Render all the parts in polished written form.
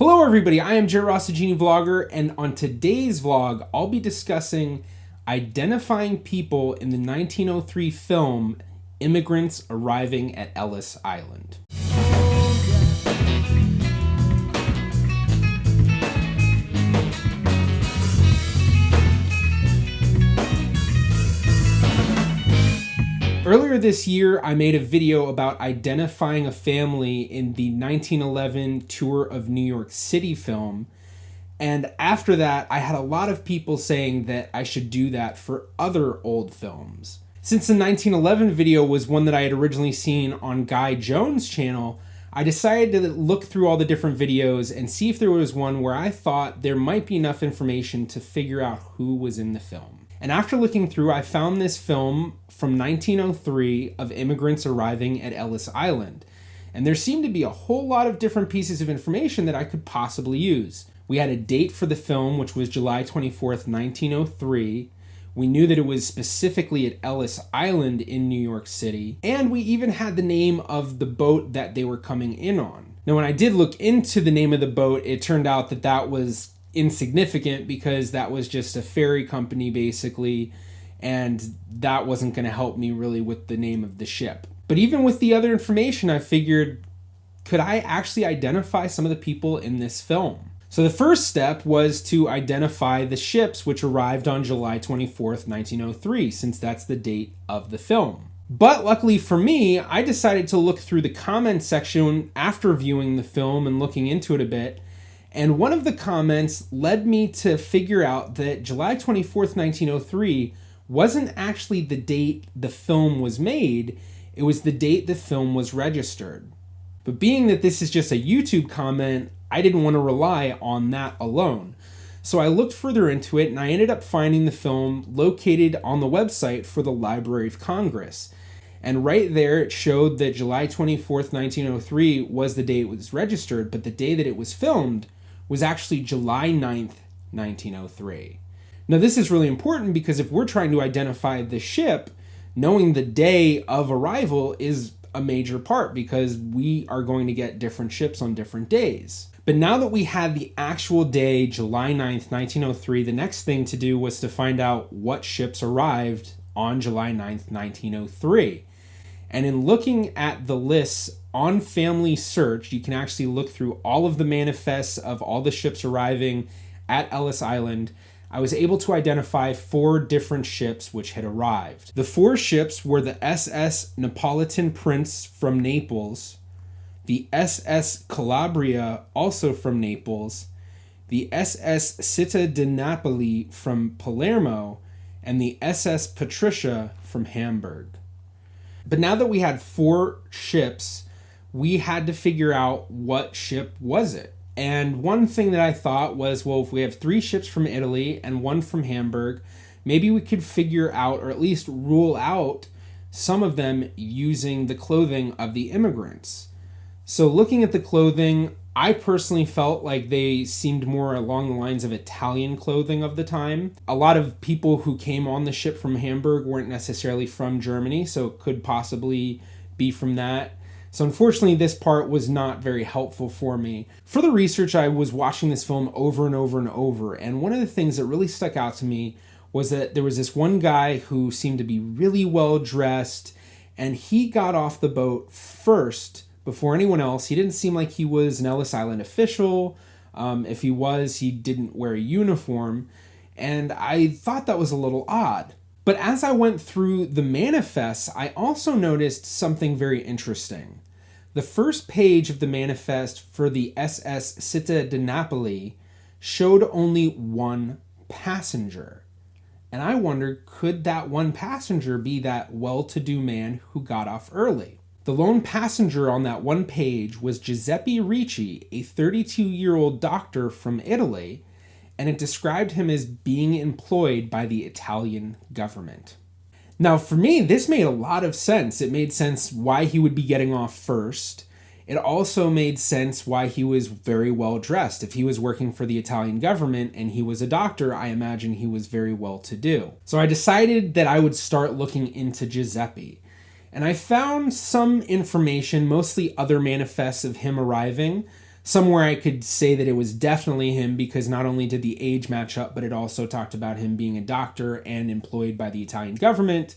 Hello everybody, I am Jerry Ross, the GeneaVlogger, and on today's vlog, I'll be discussing identifying people in the 1903 film Immigrants arriving at Ellis Island. Earlier this year, I made a video about identifying a family in the 1911 Tour of New York City film, and after that, I had a lot of people saying that I should do that for other old films. Since the 1911 video was one that I had originally seen on Guy Jones' channel, I decided to look through all the different videos and see if there was one where I thought there might be enough information to figure out who was in the film. And after looking through, I found this film from 1903 of immigrants arriving at Ellis Island. And there seemed to be a whole lot of different pieces of information that I could possibly use. We had a date for the film, which was July 24th, 1903. We knew that it was specifically at Ellis Island in New York City. And we even had the name of the boat that they were coming in on. Now, when I did look into the name of the boat, it turned out that that was insignificant because that was just a ferry company basically, and that wasn't going to help me really with the name of the ship. But even with the other information, I figured, could I actually identify some of the people in this film? So the first step was to identify the ships which arrived on July 24th, 1903, since that's the date of the film. But luckily for me, I decided to look through the comment section after viewing the film and looking into it a bit. And one of the comments led me to figure out that July 24th, 1903 wasn't actually the date the film was made, it was the date the film was registered. But being that this is just a YouTube comment, I didn't want to rely on that alone. So I looked further into it and I ended up finding the film located on the website for the Library of Congress. And right there it showed that July 24th, 1903 was the day it was registered, but the day that it was filmed was actually July 9th, 1903. Now this is really important because if we're trying to identify the ship, knowing the day of arrival is a major part because we are going to get different ships on different days. But now that we had the actual day, July 9th, 1903, the next thing to do was to find out what ships arrived on July 9th, 1903. And in looking at the lists on Family Search, you can actually look through all of the manifests of all the ships arriving at Ellis Island. I was able to identify 4 different ships which had arrived. The 4 ships were the SS Neapolitan Prince from Naples, the SS Calabria, also from Naples, the SS Città di Napoli from Palermo, and the SS Patricia from Hamburg. But now that we had 4 ships, we had to figure out what ship was it. And one thing that I thought was, well, if we have 3 ships from Italy and 1 from Hamburg, maybe we could figure out, or at least rule out, some of them using the clothing of the immigrants. So looking at the clothing, I personally felt like they seemed more along the lines of Italian clothing of the time. A lot of people who came on the ship from Hamburg weren't necessarily from Germany, so it could possibly be from that. So unfortunately, this part was not very helpful for me. For the research, I was watching this film over and over and over, and one of the things that really stuck out to me was that there was this one guy who seemed to be really well dressed, and he got off the boat first before anyone else. He didn't seem like he was an Ellis Island official. If he was, he didn't wear a uniform, and I thought that was a little odd. But as I went through the manifests, I also noticed something very interesting. The first page of the manifest for the SS Città di Napoli showed only 1 passenger. And I wondered, could that one passenger be that well-to-do man who got off early? The lone passenger on that one page was Giuseppe Ricci, a 32-year-old doctor from Italy, and it described him as being employed by the Italian government. Now, for me, this made a lot of sense. It made sense why he would be getting off first. It also made sense why he was very well dressed. If he was working for the Italian government and he was a doctor, I imagine he was very well to do. So I decided that I would start looking into Giuseppe. And I found some information, mostly other manifests of him arriving. Somewhere I could say that it was definitely him because not only did the age match up, but it also talked about him being a doctor and employed by the Italian government.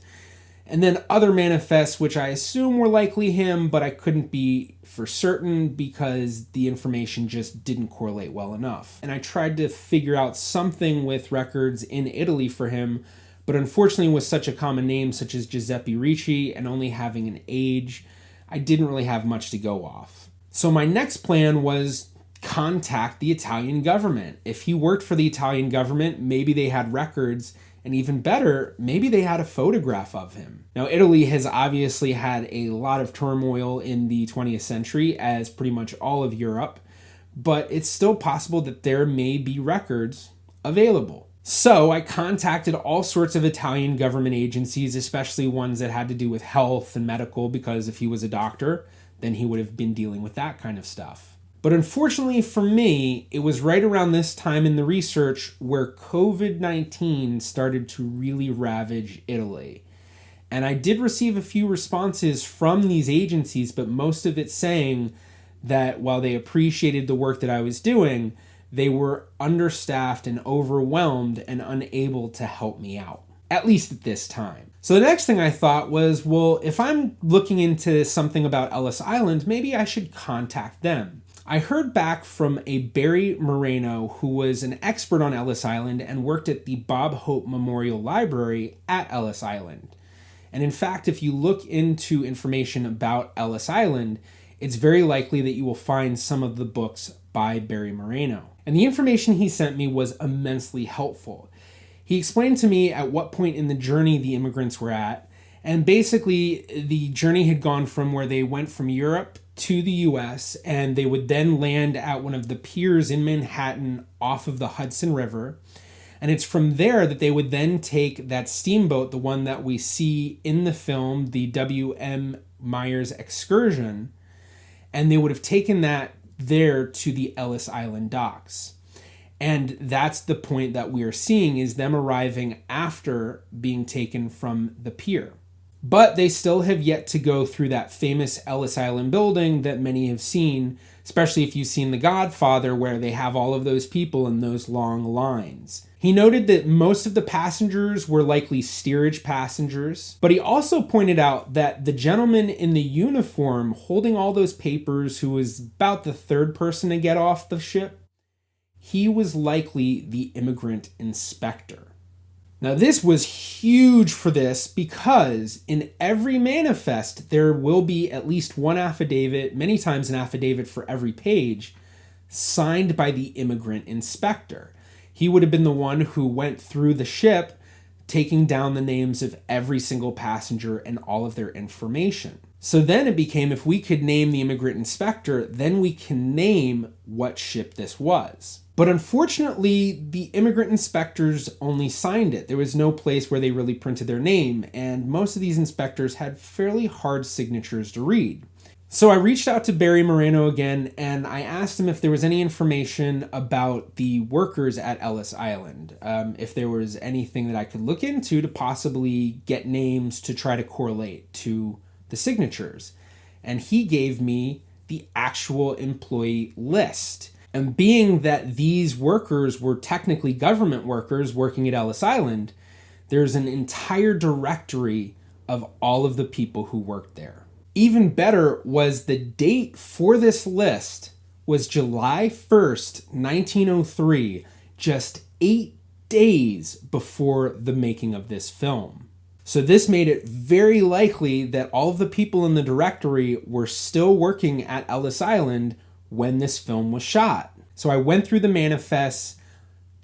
And then other manifests, which I assume were likely him, but I couldn't be for certain because the information just didn't correlate well enough. And I tried to figure out something with records in Italy for him, but unfortunately with such a common name such as Giuseppe Ricci and only having an age, I didn't really have much to go off. So my next plan was contact the Italian government. If he worked for the Italian government, maybe they had records, and even better, maybe they had a photograph of him. Now, Italy has obviously had a lot of turmoil in the 20th century, as pretty much all of Europe, but it's still possible that there may be records available. So I contacted all sorts of Italian government agencies, especially ones that had to do with health and medical, because if he was a doctor, then he would have been dealing with that kind of stuff. But unfortunately for me, it was right around this time in the research where COVID-19 started to really ravage Italy. And I did receive a few responses from these agencies, but most of it saying that while they appreciated the work that I was doing, they were understaffed and overwhelmed and unable to help me out, at least at this time. So the next thing I thought was, well, if I'm looking into something about Ellis Island, maybe I should contact them. I heard back from a Barry Moreno who was an expert on Ellis Island and worked at the Bob Hope Memorial Library at Ellis Island. And in fact, if you look into information about Ellis Island, it's very likely that you will find some of the books by Barry Moreno. And the information he sent me was immensely helpful. He explained to me at what point in the journey the immigrants were at, and basically the journey had gone from where they went from Europe to the US, and they would then land at one of the piers in Manhattan off of the Hudson River. And it's from there that they would then take that steamboat, the one that we see in the film, the W.M. Myers Excursion, and they would have taken that there to the Ellis Island docks. And that's the point that we are seeing, is them arriving after being taken from the pier. But they still have yet to go through that famous Ellis Island building that many have seen, especially if you've seen The Godfather, where they have all of those people in those long lines. He noted that most of the passengers were likely steerage passengers, but he also pointed out that the gentleman in the uniform holding all those papers, who was about the third person to get off the ship, he was likely the immigrant inspector. Now, this was huge for this because in every manifest, there will be at least one affidavit, many times an affidavit for every page, signed by the immigrant inspector. He would have been the one who went through the ship, taking down the names of every single passenger and all of their information. So then it became, if we could name the immigrant inspector, then we can name what ship this was. But unfortunately, the immigrant inspectors only signed it. There was no place where they really printed their name, and most of these inspectors had fairly hard signatures to read. So I reached out to Barry Moreno again, and I asked him if there was any information about the workers at Ellis Island, if there was anything that I could look into to possibly get names to try to correlate to the signatures. And he gave me the actual employee list. And being that these workers were technically government workers working at Ellis Island, there's an entire directory of all of the people who worked there. Even better was the date for this list was July 1st, 1903, just 8 days before the making of this film. So this made it very likely that all of the people in the directory were still working at Ellis Island when this film was shot. So I went through the manifests,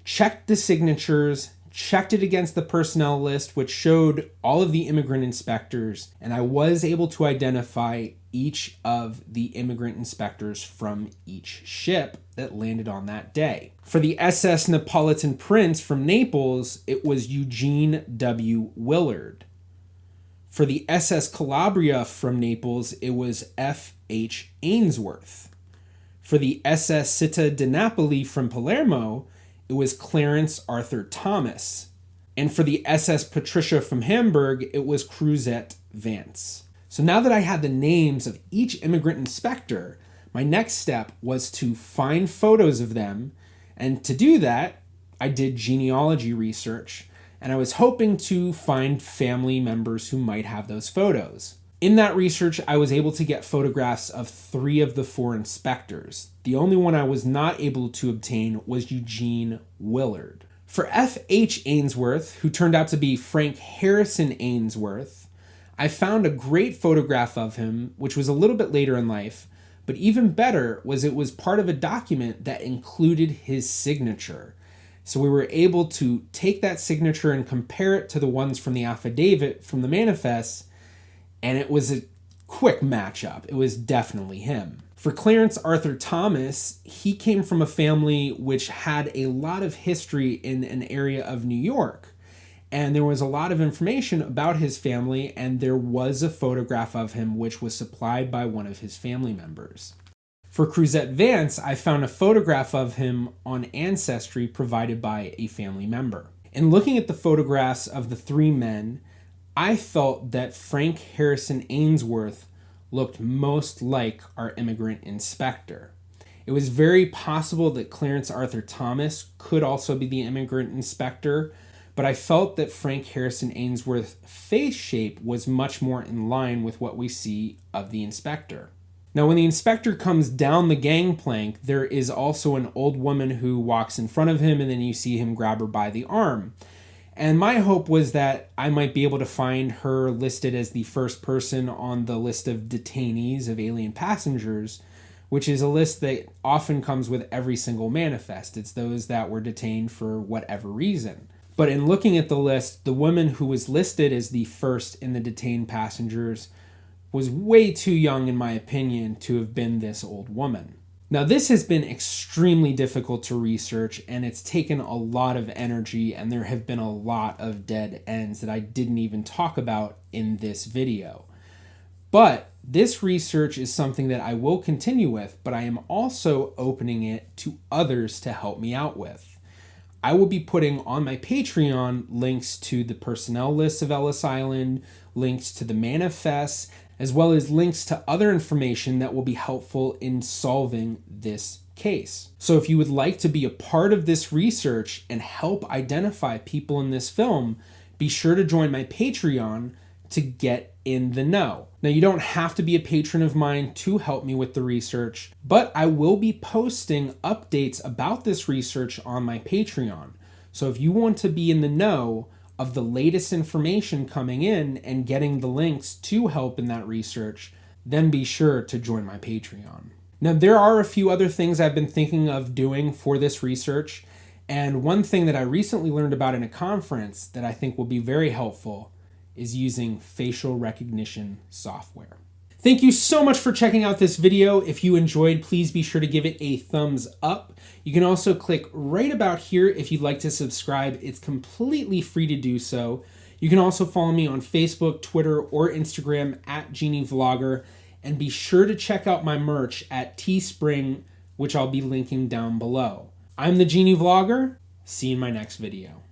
checked the signatures, checked it against the personnel list, which showed all of the immigrant inspectors, and I was able to identify each of the immigrant inspectors from each ship that landed on that day. For the SS Neapolitan Prince from Naples, it was Eugene W. Willard. For the SS Calabria from Naples, it was F.H. Ainsworth. For the SS Città di Napoli from Palermo, it was Clarence Arthur Thomas. And for the SS Patricia from Hamburg, it was Cruzette Vance. So now that I had the names of each immigrant inspector, My next step was to find photos of them, and to do that, I did genealogy research, and I was hoping to find family members who might have those photos. In that research, I was able to get photographs of 3 of the 4 inspectors. The only one I was not able to obtain was Eugene Willard. For F.H. Ainsworth, who turned out to be Frank Harrison Ainsworth, I found a great photograph of him, which was a little bit later in life, but even better was it was part of a document that included his signature. So we were able to take that signature and compare it to the ones from the affidavit from the manifest, and it was a quick matchup. It was definitely him. For Clarence Arthur Thomas, he came from a family which had a lot of history in an area of New York. And there was a lot of information about his family, and there was a photograph of him which was supplied by one of his family members. For Cruzette Vance, I found a photograph of him on Ancestry provided by a family member. In looking at the photographs of the 3 men, I felt that Frank Harrison Ainsworth looked most like our immigrant inspector. It was very possible that Clarence Arthur Thomas could also be the immigrant inspector, but I felt that Frank Harrison Ainsworth's face shape was much more in line with what we see of the inspector. Now, when the inspector comes down the gangplank, there is also an old woman who walks in front of him, and then you see him grab her by the arm. And my hope was that I might be able to find her listed as the first person on the list of detainees of alien passengers, which is a list that often comes with every single manifest. It's those that were detained for whatever reason. But in looking at the list, the woman who was listed as the first in the detained passengers was way too young, in my opinion, to have been this old woman. Now, this has been extremely difficult to research, and it's taken a lot of energy, and there have been a lot of dead ends that I didn't even talk about in this video. But this research is something that I will continue with, but I am also opening it to others to help me out with. I will be putting on my Patreon links to the personnel lists of Ellis Island, links to the manifests, as well as links to other information that will be helpful in solving this case. So if you would like to be a part of this research and help identify people in this film, be sure to join my Patreon to get in the know. Now, you don't have to be a patron of mine to help me with the research, but I will be posting updates about this research on my Patreon. So if you want to be in the know of the latest information coming in and getting the links to help in that research, then be sure to join my Patreon. Now, there are a few other things I've been thinking of doing for this research, and one thing that I recently learned about in a conference that I think will be very helpful is using facial recognition software. Thank you so much for checking out this video. If you enjoyed, please be sure to give it a thumbs up. You can also click right about here if you'd like to subscribe. It's completely free to do so. You can also follow me on Facebook, Twitter, or Instagram at GeneaVlogger, and be sure to check out my merch at Teespring, which I'll be linking down below. I'm the GeneaVlogger. See you in my next video.